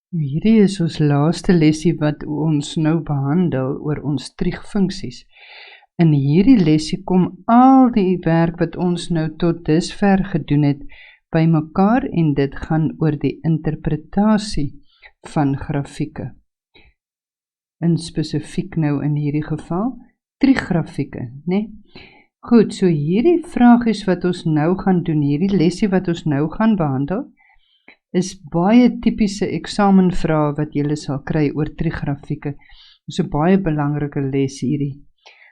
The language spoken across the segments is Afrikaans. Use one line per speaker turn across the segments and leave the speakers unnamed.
Hierdie is ons laaste lesie wat ons nou behandel oor ons triegfunksies. In hierdie lesie kom al die werk wat ons nou tot dusver gedoen het bymekaar en dit gaan oor die interpretasie van grafieke. In spesifiek nou in hierdie geval, trieggrafieke, né? Goed, so hierdie vragies wat ons nou gaan doen, hierdie lesie wat ons nou gaan behandel, is baie typiese eksamenvrae wat julle sal kry oor trieggrafieke. Dit is 'n baie belangrike les hierdie.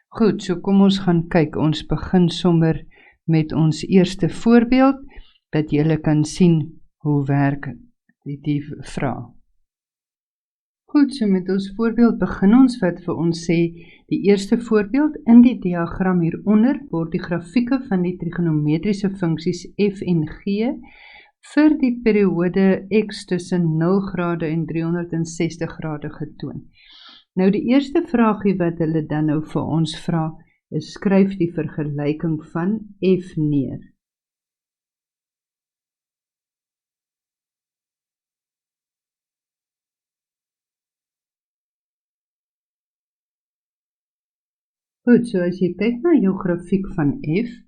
Goed, so kom ons gaan kyk. Ons begin sommer met ons eerste voorbeeld, dat julle kan sien hoe werk die vraag. Goed, so met ons voorbeeld begin ons wat vir ons sê, die eerste voorbeeld, in die diagram hieronder word die grafieke van die trigonometriese funksies f en g vir die periode x tussen 0 grade en 360 grade getoon. Nou die eerste vraagie wat hulle dan nou vir ons vra, is skryf die vergelyking van f neer. Goed, so as jy kyk na jou grafiek van f,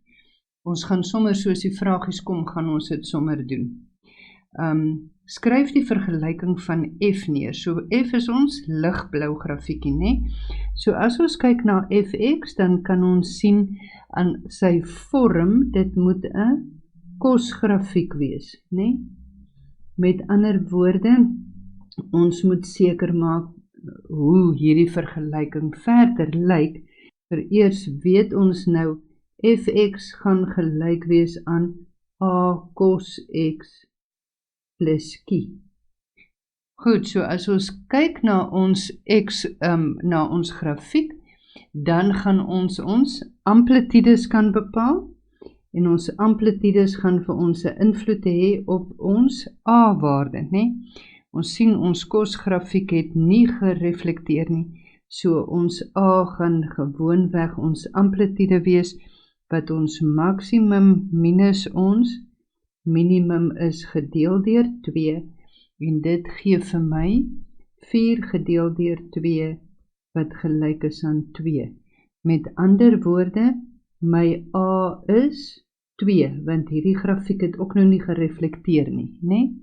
ons gaan sommer soos die vragies kom, gaan ons dit sommer doen. Skryf die vergelyking van f neer. So f is ons ligblou grafiekie, né? So as ons kyk na fx, dan kan ons sien aan sy vorm, dit moet 'n kosgrafiek wees, né? Met ander woorde, ons moet seker maak hoe hierdie vergelyking verder lyk. Vereers weet ons nou, fx gaan gelyk wees aan a cos x plus q. Goed, so as ons kyk na ons na ons grafiek, dan gaan ons amplitudes kan bepaal, en ons amplitudes gaan vir ons 'n invloed hê op ons a-waarde, né? Ons sien ons kosgrafiek het nie gereflekteer nie, so ons a gaan gewoonweg ons amplitude wees, wat ons maksimum minus ons minimum is gedeel deur 2, en dit gee vir my 4 gedeel deur 2, wat gelyk is aan 2. Met ander woorde, my a is 2, want hierdie grafiek het ook nou nie gereflekteer nie, né?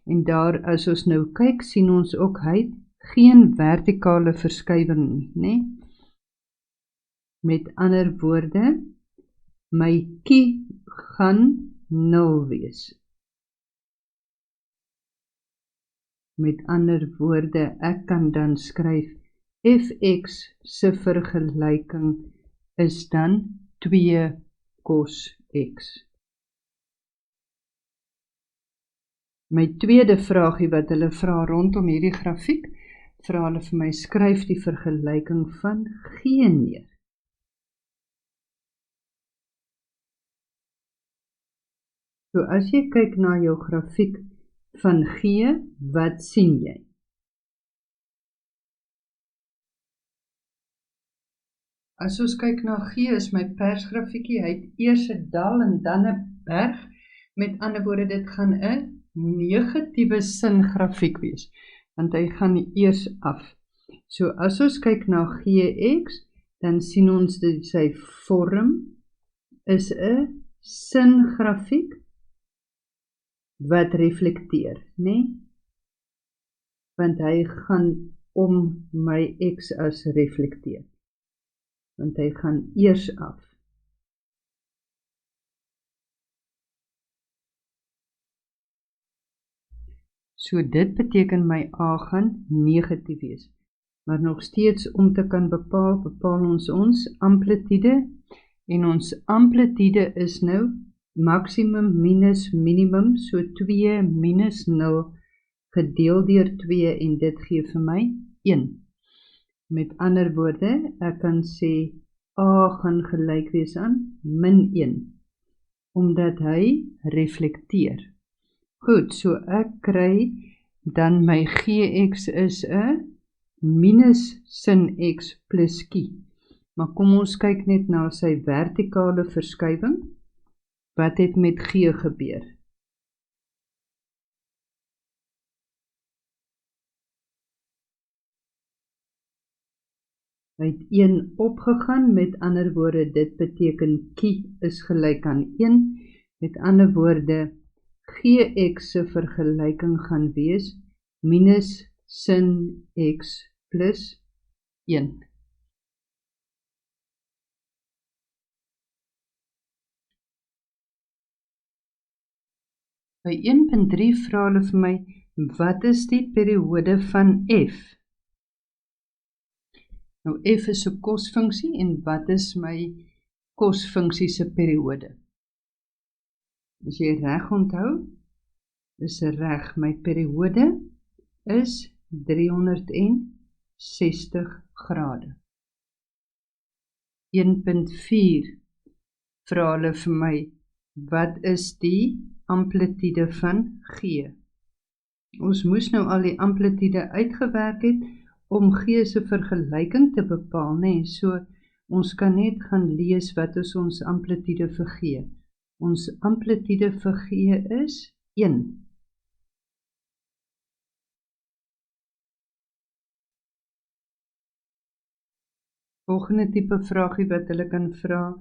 En daar, as ons nou kyk, sien ons ook, hy het geen vertikale verskywing nie, né? Met ander woorde, my q gaan 0 wees. Met ander woorde, ek kan dan skryf fx se vergelyking is dan 2 cos x. My tweede vraagie wat hulle vra rondom hierdie grafiek, vra hulle vir my, skryf die vergelyking van g neer. So as jy kyk na jou grafiek van g, wat sien jy? As ons kyk na g, is my persgrafiekie, hy het eers 'n dal en dan 'n berg. Met ander woorde, dit gaan 'n negatiewe sin grafiek wees, want hy gaan eers af. So as ons kyk na gx, dan sien ons dat sy vorm is 'n singrafiek wat reflekteer, né? Want hy gaan om my x-as reflekteer. Want hy gaan eers af. So dit beteken my a gaan negatief wees. Maar nog steeds om te kan bepaal ons amplitude, en ons amplitude is nou maksimum minus minimum, so 2 minus 0 gedeel deur 2, en dit gee vir my 1. Met ander woorde, ek kan sê a gaan gelyk wees aan min 1, omdat hy reflekteer. Goed, so ek kry dan my gx is 'n minus sin x plus q. Maar kom ons kyk net na sy vertikale verskywing. Wat het met g gebeur? Hy het 1 opgegaan, met ander woorde, dit beteken kie is gelyk aan 1, met ander woorde, gx se vergelyking gaan wees, minus sin x plus 1. By 1.3 vra hulle vir my, wat is die periode van f? Nou f is 'n kosfunksie en wat is my kosfunksie se periode? As jy reg onthou, is reg, my periode is 360 grade. 1.4 vra hulle vir my, wat is die amplitude van G? Ons moes nou al die amplitude uitgewerk het om G se vergelyking te bepaal, nee, so ons kan net gaan lees wat is ons amplitude vir G. Ons amplitude vir G is 1. Volgende tipe vraagie wat hulle kan vra,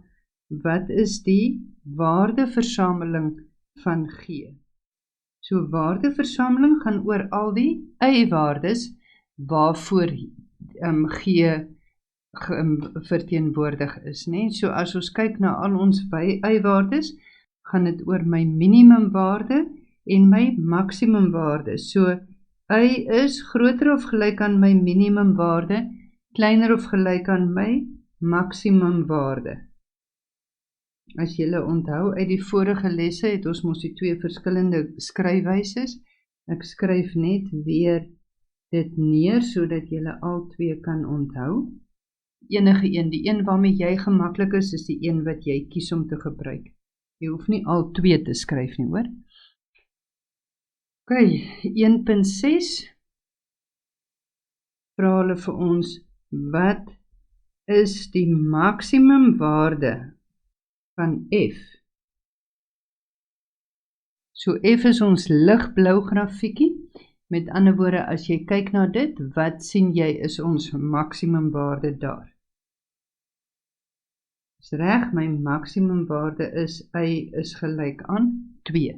wat is die waardeversameling van G? So waardeversameling gaan oor al die y-waardes waarvoor G verteenwoordig is, né? So as ons kyk na al ons y-waardes, gaan dit oor my minimumwaarde en my maksimumwaarde. So y is groter of gelyk aan my minimumwaarde, kleiner of gelyk aan my maksimumwaarde. As julle onthou uit die vorige lesse het ons mos die 2 verskillende skryfwyses. Ek skryf net weer dit neer sodat julle al 2 kan onthou. Enige een, die een waarmee jy gemaklik is die een wat jy kies om te gebruik. Jy hoef nie al 2 te skryf nie, hoor. Ok, 1.6 vra hulle vir ons, wat is die maksimumwaarde van f? So f is ons ligblou grafiekie. Met ander woorde, as jy kyk na dit, wat sien jy is ons maksimumwaarde daar? Is reg, my maksimumwaarde is y is gelyk aan 2.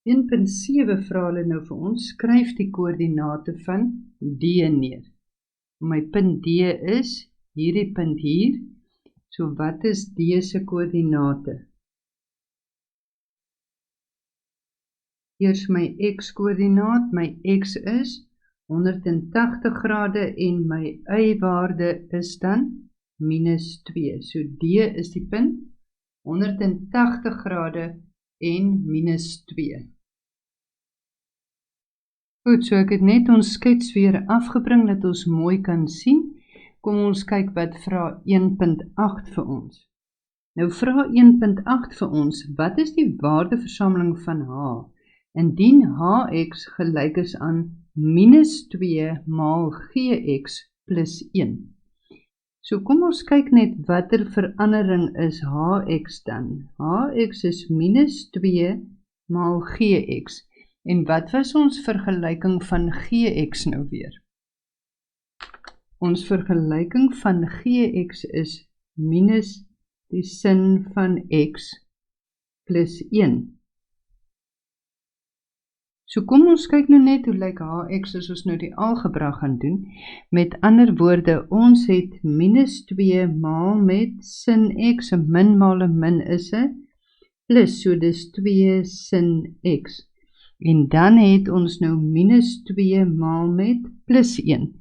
In 1.7 vra hulle nou vir ons, skryf die koördinate van D neer. My punt D is hierdie punt hier. So wat is D se koördinate? Eers my x-koördinaat, my x is 180 grade en my y-waarde is dan minus 2. So D is die punt, 180 grade en minus 2. Goed, so ek het net ons skets weer afgebring dat ons mooi kan sien. Kom ons kyk wat vra 1.8 vir ons. Nou vra 1.8 vir ons, wat is die waardeversameling van H? Indien Hx gelyk is aan minus 2 maal Gx plus 1. So kom ons kyk net watter verandering is Hx dan. Hx is minus 2 maal Gx. En wat was ons vergelyking van Gx nou weer? Ons vergelyking van Gx is minus die sin van x plus 1. So kom ons kyk nou net hoe lyk Hx as ons nou die algebra gaan doen. Met ander woorde, ons het minus 2 maal met sin x, en min maal en min is 'n plus, so dis 2 sin x. En dan het ons nou minus 2 maal met plus 1.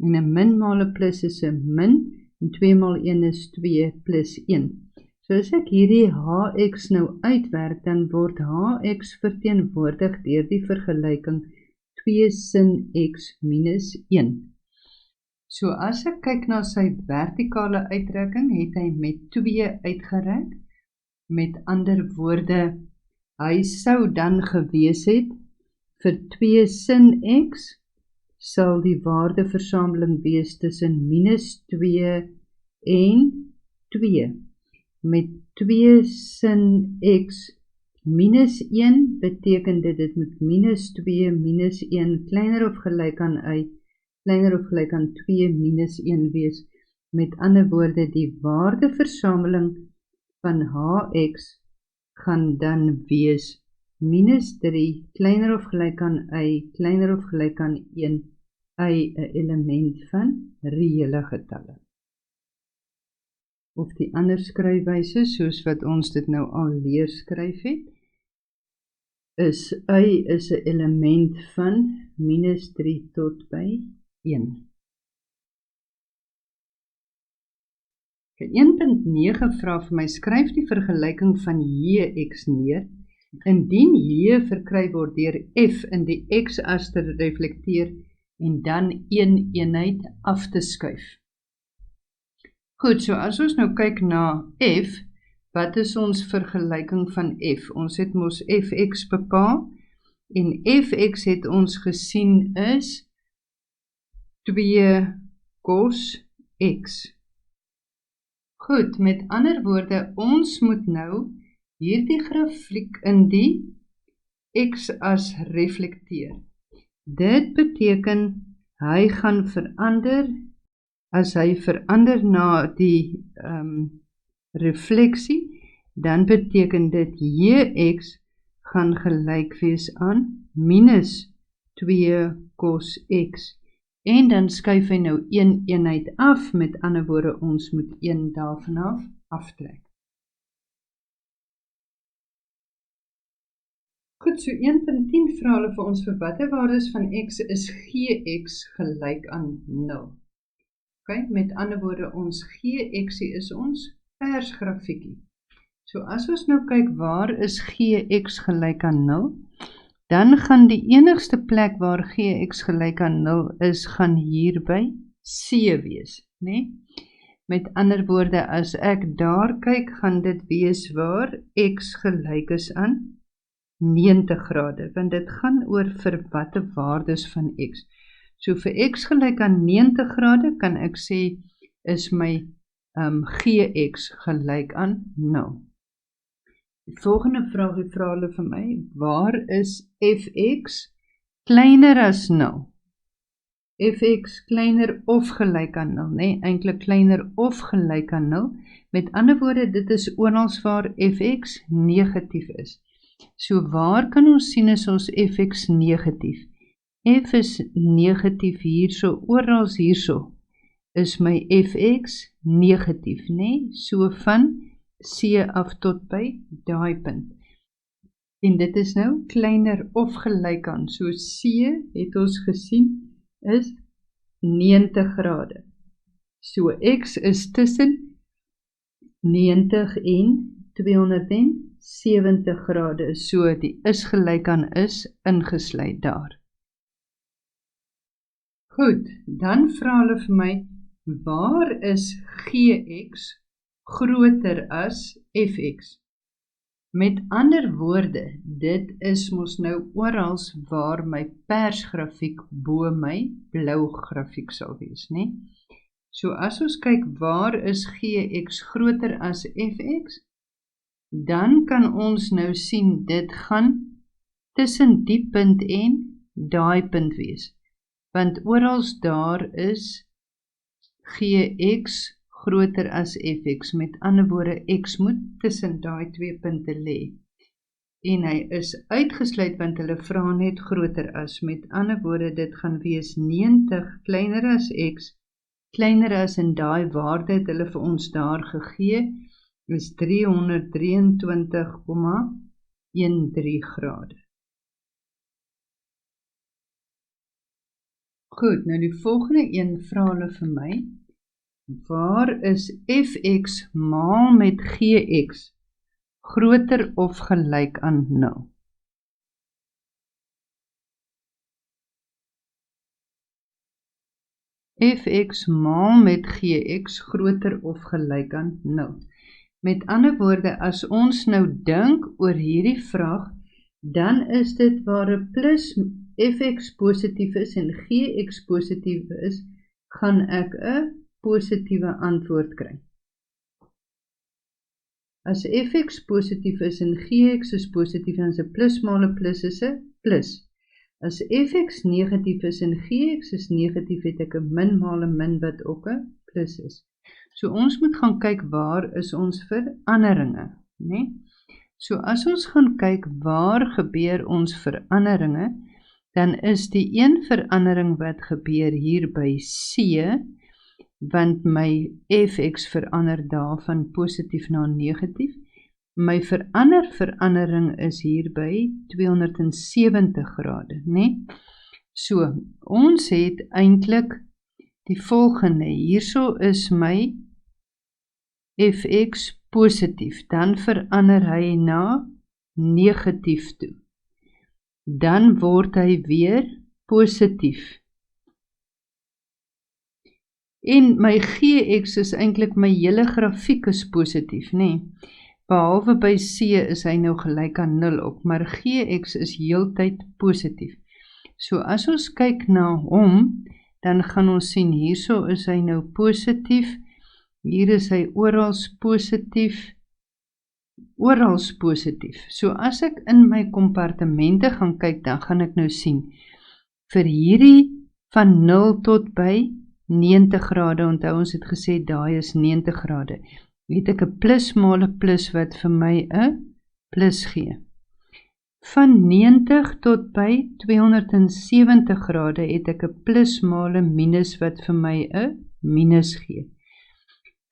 En 'n min maal 'n plus is 'n min, en 2 maal 1 is 2 plus 1. So as ek hierdie Hx nou uitwerk, dan word Hx verteenwoordig deur die vergelyking 2 sin x minus 1. So as ek kyk na sy vertikale uitrekking, het hy met 2 uitgereik. Met ander woorde, hy sou dan gewees het, vir 2 sin x, sal die waardeversameling wees tussen minus 2 en 2. Met 2 sin x Minus 1 beteken dit moet minus 2, minus 1, kleiner of gelyk aan y, kleiner of gelyk aan 2, minus 1 wees. Met ander woorde, die waardeversameling van Hx gaan dan wees minus 3, kleiner of gelyk aan y, kleiner of gelyk aan 1, y 'n element van reële getalle. Of die ander skryfwyse, soos wat ons dit nou al leer skryf het, is y is 'n element van minus 3 tot by 1. 1.9 vra vir my, skryf die vergelyking van Jx neer, indien J verkry word deur F in die x-as te reflekteer en dan een eenheid af te skuif. Goed, so as ons nou kyk na F, wat is ons vergelyking van F? Ons het mos Fx bepaal, en Fx het ons gesien is 2 cos x. Goed, met ander woorde, ons moet nou hierdie grafiek in die x-as reflekteer. Dit beteken, hy gaan verander, as hy verander na die refleksie, dan beteken dit Jx gaan gelyk wees aan minus 2 cos x. En dan skuif hy nou een eenheid af, met ander woorde, ons moet 1 daarvan aftrek. Goed, so 1.10 vra hulle vir ons vir watter waardes van x is Gx gelyk aan 0. Okay, met ander woorde, ons Gx is ons persgrafiekie. So as ons nou kyk waar is Gx gelyk aan 0, dan gaan die enigste plek waar Gx gelyk aan 0 is, gaan hier by C wees, né? Met ander woorde, as ek daar kyk, gaan dit wees waar x gelyk is aan 90 grade, want dit gaan oor vir watte waardes van x. So vir x gelyk aan 90 grade, kan ek sê, is my Gx gelyk aan 0. Die volgende vraag vra hulle vir my, waar is Fx kleiner as 0? Fx kleiner of gelyk aan 0, nee, eintlik kleiner of gelyk aan 0. Met ander woorde, dit is oral waar Fx negatief is. So waar kan ons sien is ons Fx negatief? F is negatief hierso, oral hierso is my Fx negatief, nee? So van C af tot by daai punt. En dit is nou kleiner of gelyk aan. So C het ons gesien is 90 grade. So x is tussen 90 en 270 grade. So die is gelyk aan is ingesluit daar. Goed, dan vra hulle vir my, waar is Gx groter as Fx? Met ander woorde, dit is mos nou orals waar my persgrafiek bo my blou grafiek sal wees, né? So as ons kyk waar is Gx groter as Fx, dan kan ons nou sien dit gaan tussen die punt en daai punt wees. Want orals daar is Gx groter as Fx, met ander woorde, x moet tussen daai twee punte lê. En hy is uitgesluit want hulle vra net groter as, met ander woorde, dit gaan wees 90 kleiner as x, kleiner as in daai waarde het hulle vir ons daar gegee, is 323,13 grade. Goed, nou die volgende een vra hulle vir my, waar is Fx maal met Gx groter of gelyk aan 0? Fx maal met Gx groter of gelyk aan 0. Met ander woorde, as ons nou dink oor hierdie vraag, dan is dit waar 'n plus Fx positief is en Gx positief is, gaan ek 'n positiewe antwoord kry. As fx positief is en gx is positief, dan is 'n plus maal 'n plus is 'n plus. As fx negatief is en gx is negatief, het ek 'n min maal 'n min wat ook 'n plus is. So ons moet gaan kyk waar is ons veranderinge, né? So as ons gaan kyk waar gebeur ons veranderinge, dan is die een verandering wat gebeur hier by C, want my fx verander daar van positief na negatief. My verandering is hier by 270 grade, né? So, ons het eintlik die volgende. Hierso is my fx positief, dan verander hy na negatief toe. Dan word hy weer positief. En my gx is eintlik my hele grafiek is positief, né? Behalwe by C is hy nou gelyk aan 0 ook, maar gx is heeltyd positief. So as ons kyk na hom, dan gaan ons sien, hierso is hy nou positief, hier is hy orals positief, So as ek in my kompartemente gaan kyk, dan gaan ek nou sien, vir hierdie van 0 tot by 90 grade, onthou ons het gesê, daai is 90 grade, het ek 'n plus maal 'n plus wat vir my 'n plus gee. Van 90 tot by 270 grade het ek 'n plus maal 'n minus wat vir my 'n minus gee.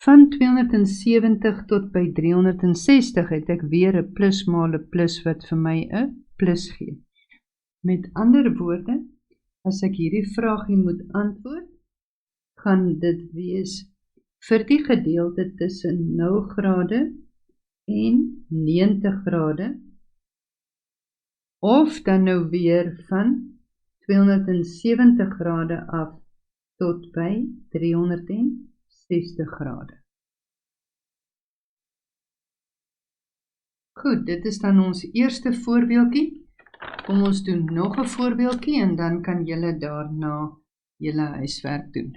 Van 270 tot by 360 het ek weer 'n plus maal 'n plus wat vir my 'n plus gee. Met ander woorde, as ek hierdie vraagie moet antwoord, gaan dit wees vir die gedeelte tussen 0 grade en 90 grade, of dan nou weer van 270 grade af tot by 360 grade. Goed, dit is dan ons eerste voorbeeldjie. Kom ons doen nog 'n voorbeeldjie en dan kan julle daarna julle huiswerk doen.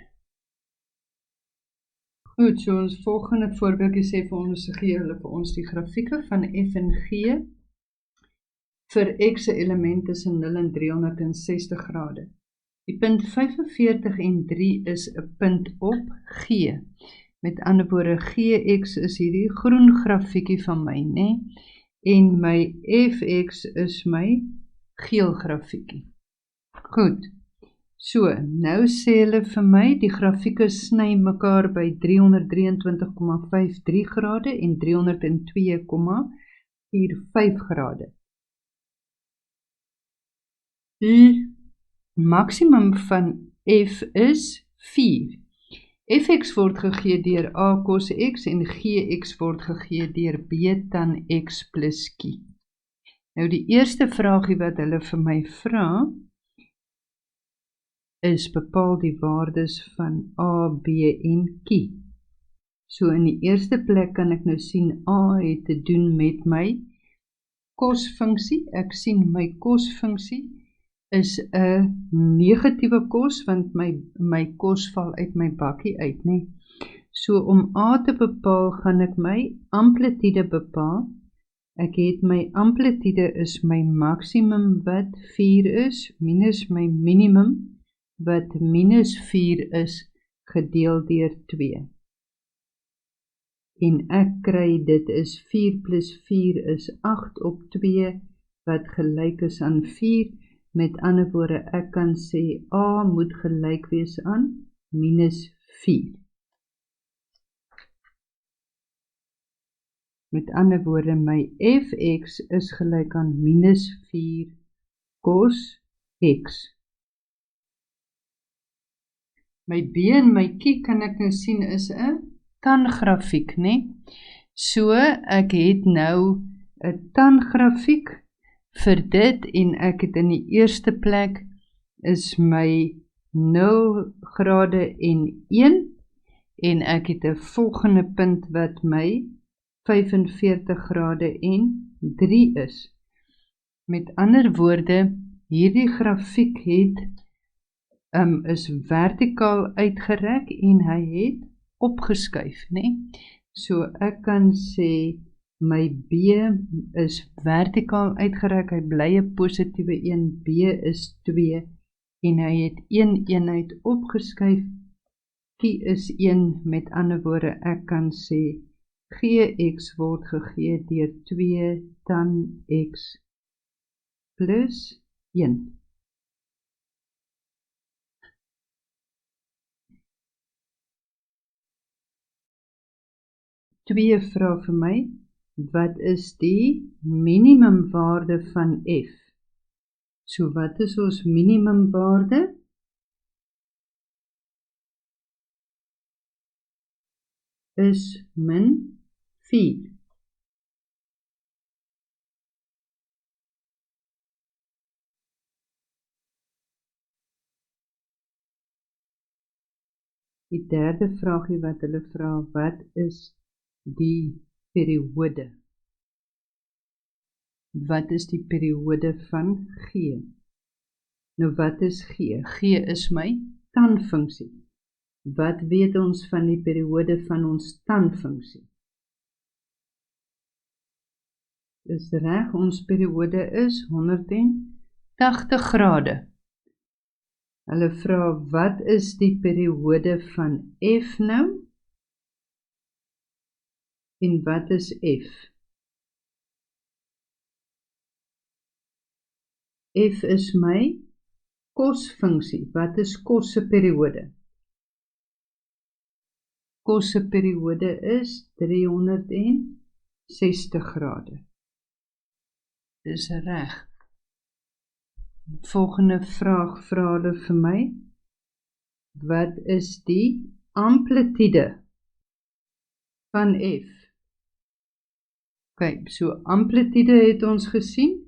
Goed, so ons volgende voorbeeldjie sê vir ons, gee hulle vir ons die grafieke van f en g vir x se element tussen 0 en 360 grade. Die punt 45 en 3 is 'n punt op g. Met ander woorde, gx is hierdie groen grafiekie van my, né? En my fx is my geel grafiekie. Goed. So, nou sê hulle vir my, die grafieke sny mekaar by 323,53 grade en 302,45 grade. Die maksimum van f is 4. Fx word gegee deur a cos x en gx word gegee deur b tan x plus q. Nou die eerste vraagie wat hulle vir my vra, is bepaal die waardes van a, b en q. So in die eerste plek kan ek nou sien a het te doen met my kosfunksie. Ek sien my kosfunksie is 'n negatiewe kos, want my kos val uit my bakkie uit, né? So om a te bepaal, gaan ek my amplitude bepaal. Ek het my amplitude is my maksimum wat 4 is, minus my minimum wat minus 4 is, gedeel deur 2. En ek kry, dit is 4 plus 4 is 8 op 2, wat gelyk is aan 4. Met ander woorde, ek kan sê a moet gelyk wees aan minus 4. Met ander woorde, my fx is gelyk aan minus 4 cos x. My b en my q kan ek nou sien is 'n tangrafiek, né? So, ek het nou 'n tangrafiek vir dit, en ek het in die eerste plek is my 0 grade en 1, en ek het 'n volgende punt wat my 45 grade en 3 is. Met ander woorde, hierdie grafiek is vertikaal uitgerek en hy het opgeskuif, né? So ek kan sê My B is vertikaal uitgereik, hy bly 'n positiewe 1, B is 2 en hy het 1 eenheid opgeskuif. Q is 1, met ander woorde, ek kan sê Gx word gegee deur 2 tan X plus 1. Twee vra vir my, wat is die minimumwaarde van F? So wat is ons minimumwaarde? Is min 4. Die derde vraagie wat hulle vra, wat is die periode? Wat is die periode van G? Nou wat is G? G is my tanfunksie. Wat weet ons van die periode van ons tanfunksie? Dis reg, ons periode is 180 grade. Hulle vra, wat is die periode van F nou? En wat is F? F is my kosfunksie. Wat is kos se periode? Kos se periode is 360 grade. Dis reg. Volgende vraag vra hulle vir my. Wat is die amplitude van F? Ok, so amplitude het ons gesien.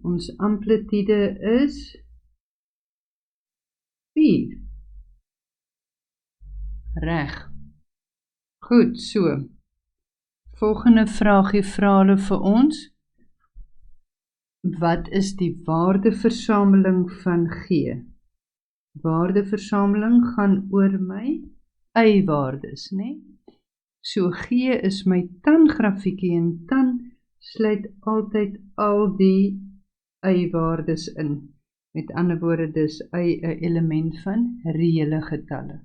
Ons amplitude is 4. Reg. Goed, so. Volgende vraagie vra hulle vir ons. Wat is die waardeversameling van G? Waardeversameling gaan oor my y-waardes, né? So G is my tan-grafiekie en tan sluit altyd al die y-waardes in. Met ander woorde, dis y 'n element van reële getalle.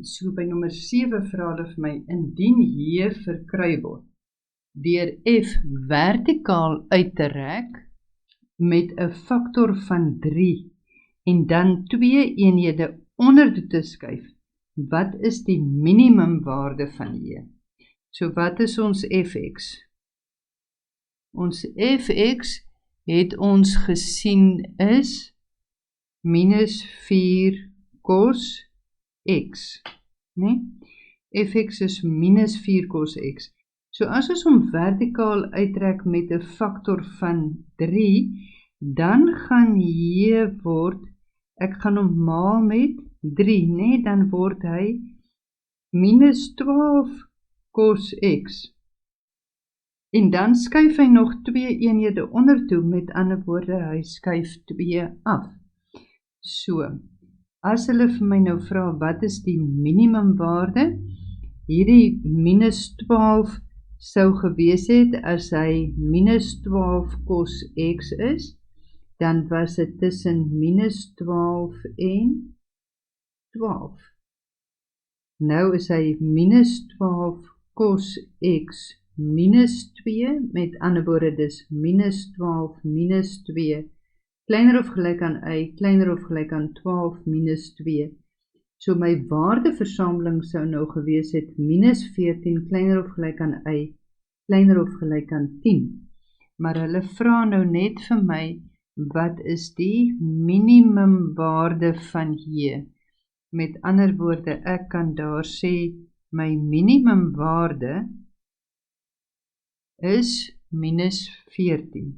So by nommer 7 vra hulle vir my, indien J verkry word deur F vertikaal uit te rek met 'n faktor van 3 en dan 2 eenhede onder toe te skuif, wat is die minimumwaarde van J? So wat is ons Fx? Ons Fx het ons gesien is minus 4 cos x, nee? Fx is minus 4 cos x. So as ons hom vertikaal uittrek met 'n faktor van 3, dan gaan J word, ek gaan hom maal met 3, nee, dan word hy minus 12 cos x. En dan skuif hy nog 2 eenhede onder toe, met ander woorde, hy skuif 2 af. So, as hulle vir my nou vra, wat is die minimumwaarde? Hierdie minus 12 sou gewees het as hy minus 12 cos x is, dan was dit tussen minus 12 en 12. Nou is hy minus 12 cos x minus 2, met ander woorde dis minus 12 minus 2, kleiner of gelyk aan y, kleiner of gelyk aan 12 minus 2. So my waardeversameling sou nou gewees het minus 14, kleiner of gelyk aan y, kleiner of gelyk aan 10. Maar hulle vra nou net vir my, wat is die minimumwaarde van J? Met ander woorde, ek kan daar sê, my minimumwaarde is minus 14.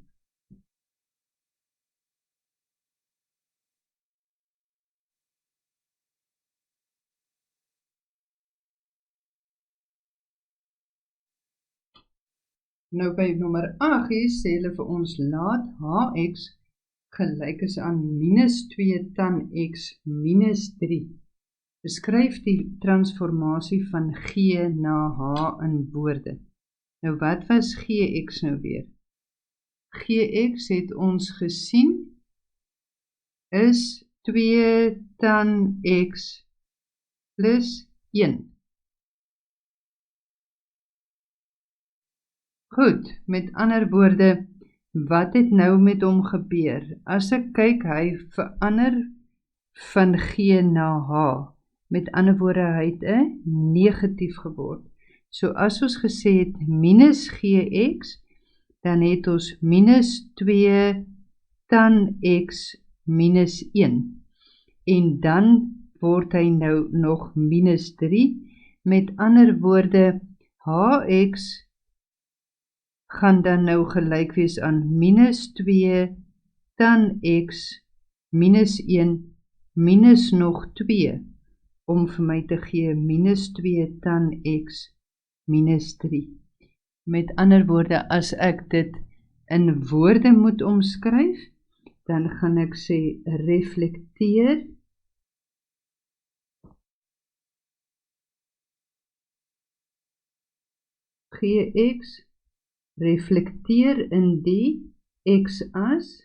Nou by nommer 8 sê hulle vir ons, laat Hx gelyk is aan minus 2 tan x minus 3. Beskryf die transformasie van G na H in woorde. Nou wat was Gx nou weer? Gx het ons gesien is 2 tan x plus 1. Goed, met ander woorde, wat het nou met hom gebeur? As ek kyk, hy verander van G na H. Met ander woorde, hy het 'n negatief geword. So as ons gesê het minus Gx, dan het ons minus 2 tan x minus 1. En dan word hy nou nog minus 3. Met ander woorde, Hx gaan dan nou gelyk wees aan minus 2 tan x minus 1 minus nog 2, om vir my te gee minus 2 tan x minus 3. Met ander woorde, as ek dit in woorde moet omskryf, dan gaan ek sê reflekteer Gx, reflekteer in die x-as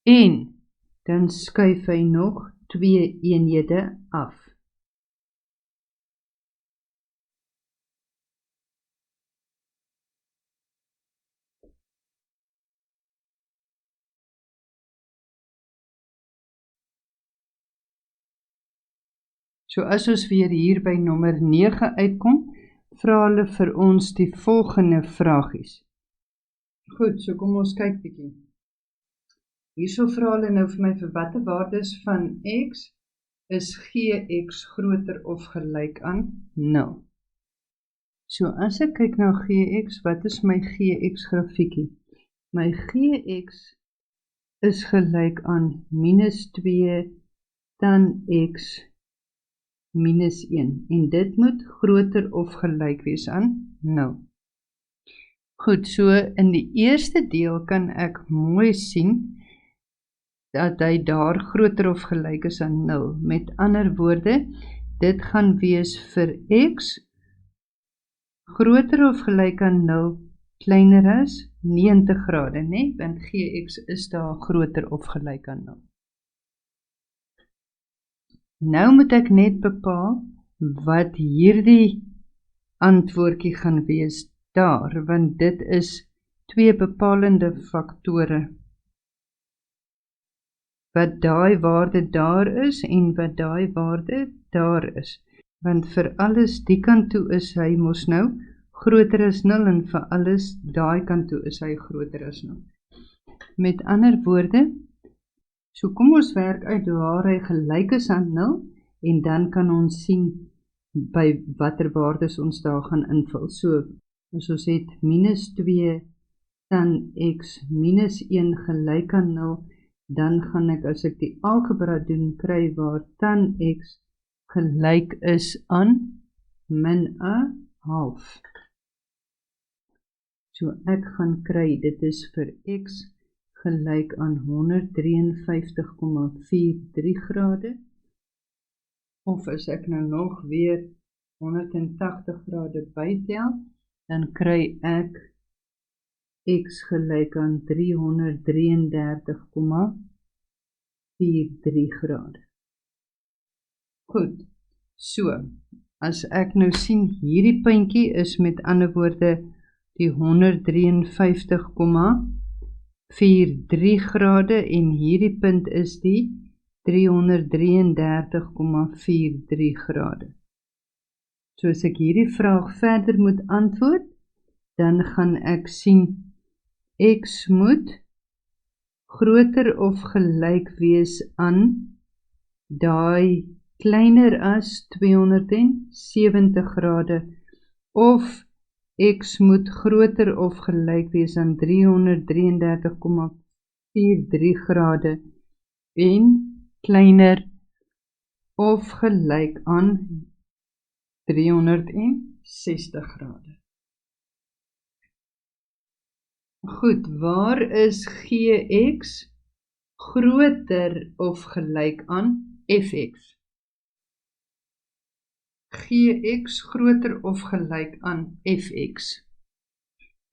en dan skuif hy nog 2 eenhede af. So as ons weer hier by nommer 9 uitkom, vra hulle vir ons die volgende vragies. Goed, so kom ons kyk bietjie. Hierso vra hulle nou vir my vir watter waardes van x is Gx groter of gelyk aan 0. So as ek kyk na Gx, wat is my Gx grafiekie? My Gx is gelyk aan minus 2 tan x minus 1. En dit moet groter of gelyk wees aan 0. Goed, so in die eerste deel kan ek mooi sien dat hy daar groter of gelyk is aan 0. Met ander woorde, dit gaan wees vir x groter of gelyk aan 0, kleiner as 90 grade, né? Want Gx is daar groter of gelyk aan 0. Nou moet ek net bepaal wat hierdie antwoordjie gaan wees daar, want dit is 2 bepalende faktore. Wat daai waarde daar is en wat daai waarde daar is. Want vir alles die kant toe is hy mos nou groter as 0 en vir alles daai kant toe is hy groter as 0. Met ander woorde, so kom ons werk uit waar hy gelyk is aan 0 en dan kan ons sien by watter waardes ons daar gaan invul. So, as ons het minus 2 tan x minus 1 gelyk aan 0, dan gaan ek, as ek die algebra doen, kry waar tan x gelyk is aan min 'n half. So ek gaan kry, dit is vir x gelyk aan 153,43 grade, of as ek nou nog weer 180 grade bytel, dan kry ek x gelyk aan 333,43 grade. Goed, so, as ek nou sien, hierdie puntjie is met ander woorde die 153,43 grade en hierdie punt is die 333,43 grade. So as ek hierdie vraag verder moet antwoord, dan gaan ek sien x moet groter of gelyk wees aan daai kleiner as 270 grade of x moet groter of gelyk wees aan 333,43 grade en kleiner of gelyk aan 360 grade. Goed, waar is Gx groter of gelyk aan Fx? Gx groter of gelyk aan Fx.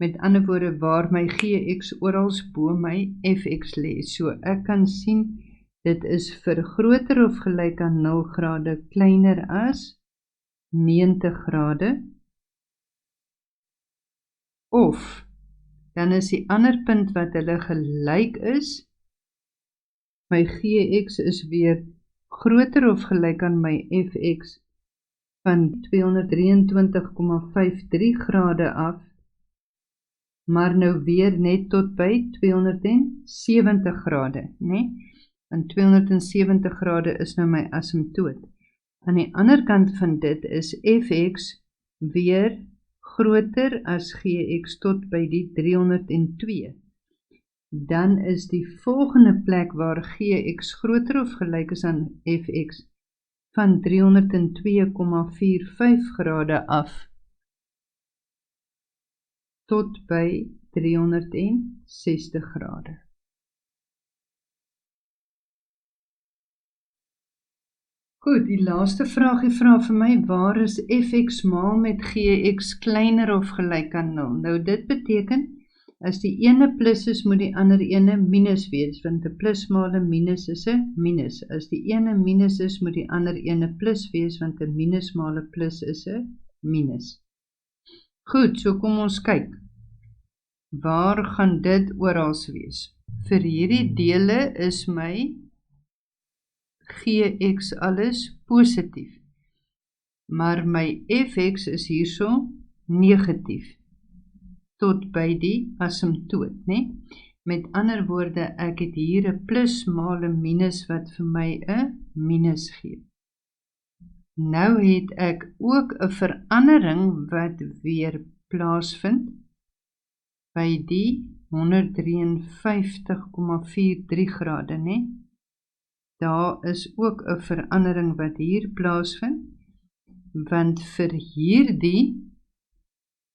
Met ander woorde, waar my Gx orals bo my Fx lê. So ek kan sien, dit is vir groter of gelyk aan 0 grade kleiner as 90 grade. Of, dan is die ander punt wat hulle gelyk is, my Gx is weer groter of gelyk aan my Fx van 223,53 grade af, maar nou weer net tot by 270 grade, né? En 270 grade is nou my asymptoot. Aan die ander kant van dit is Fx weer groter as Gx tot by die 302. Dan is die volgende plek waar Gx groter of gelyk is aan Fx van 302,45 grade af tot by 360 grade. Goed, die laaste vraagie vra vir my, waar is Fx maal met Gx kleiner of gelyk aan 0? Nou dit beteken, as die ene plus is, moet die ander ene minus wees, want 'n plus maal 'n minus is 'n minus. As die ene minus is, moet die ander ene plus wees, want 'n minus maal 'n plus is 'n minus. Goed, so kom ons kyk. Waar gaan dit orals wees? Vir hierdie dele is my Gx alles positief, maar my Fx is hierso negatief, tot by die asymptoot, né? Met ander woorde, ek het hier 'n plus maal 'n minus wat vir my 'n minus gee. Nou het ek ook 'n verandering wat weer plaasvind by die 153,43 grade, né? Daar is ook 'n verandering wat hier plaasvind, want vir hierdie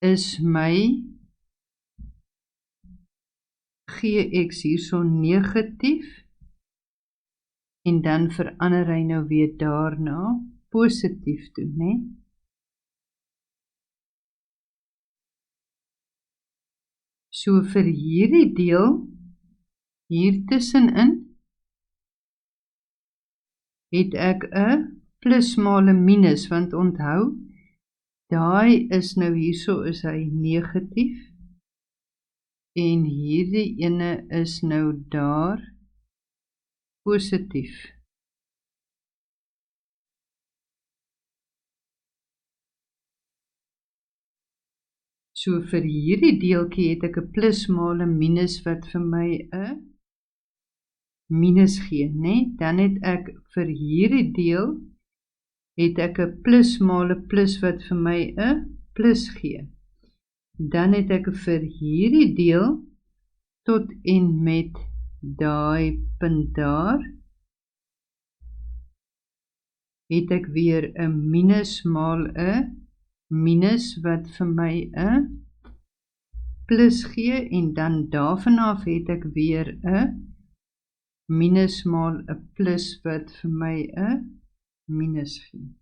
is my Gx hierso negatief, en dan verander hy nou weer daarna positief toe, né? So vir hierdie deel, hier tussenin, het ek 'n plus maal 'n minus, want onthou, daai is nou hierso is hy negatief, en hierdie ene is nou daar positief. So vir hierdie deeltjie het ek 'n plus maal 'n minus wat vir my 'n minus gee, né? Dan het ek vir hierdie deel het ek 'n plus maal 'n plus wat vir my 'n plus gee. Dan het ek vir hierdie deel tot en met daai punt daar, het ek weer 'n minus maal 'n minus wat vir my 'n plus gee, en dan daarvan af het ek weer 'n minus maal 'n plus wat vir my 'n minus gee.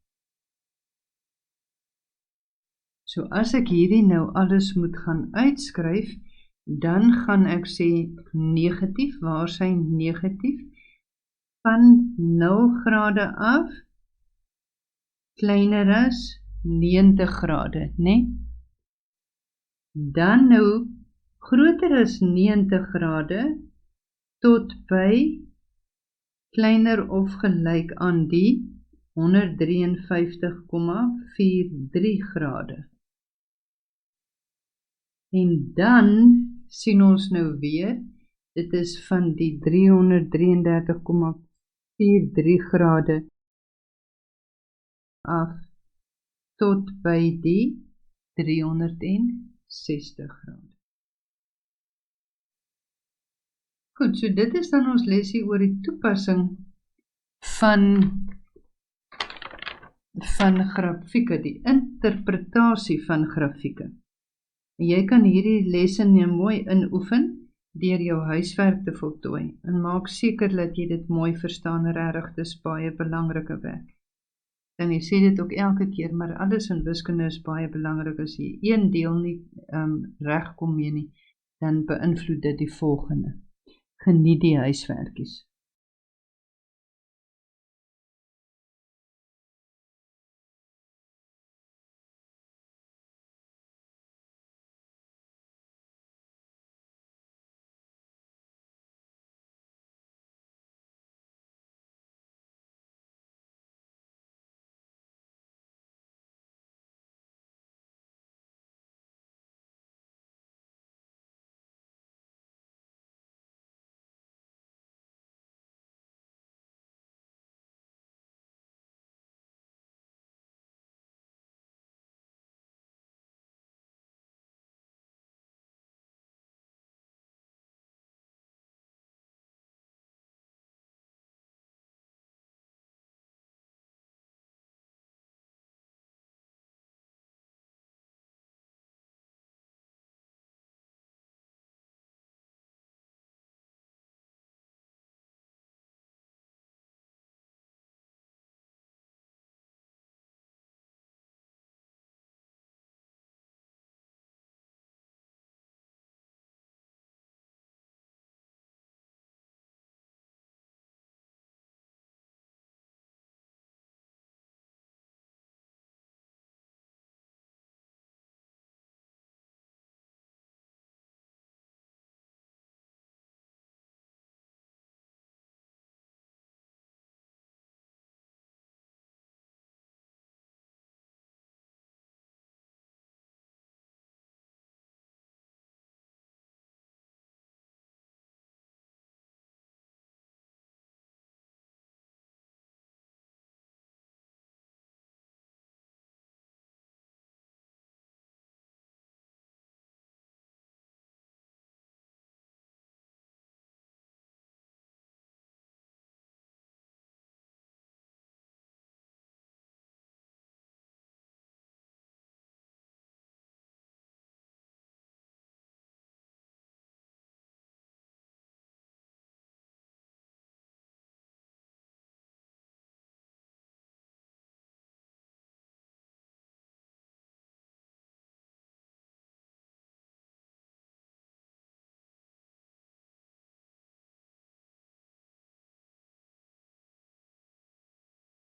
So as ek hierdie nou alles moet gaan uitskryf, dan gaan ek sê negatief, waar sy negatief? Van 0 grade af, kleiner as 90 grade, né? Dan nou, groter as 90 grade, tot by kleiner of gelyk aan die 153,43 grade. En dan sien ons nou weer, dit is van die 333,43 grade af tot by die 360 grade. Goed, so dit is dan ons lesie oor die toepassing van van grafieke, die interpretasie van grafieke. Jy kan hierdie lesse mooi inoefen deur jou huiswerk te voltooi en maak seker dat jy dit mooi verstaan. Regtig, dis baie belangrike werk. En jy sê dit ook elke keer, maar alles in wiskunde is baie belangrik. As jy een deel nie reg kom mee nie, dan beïnvloed dit die volgende. Geniet die huiswerkies.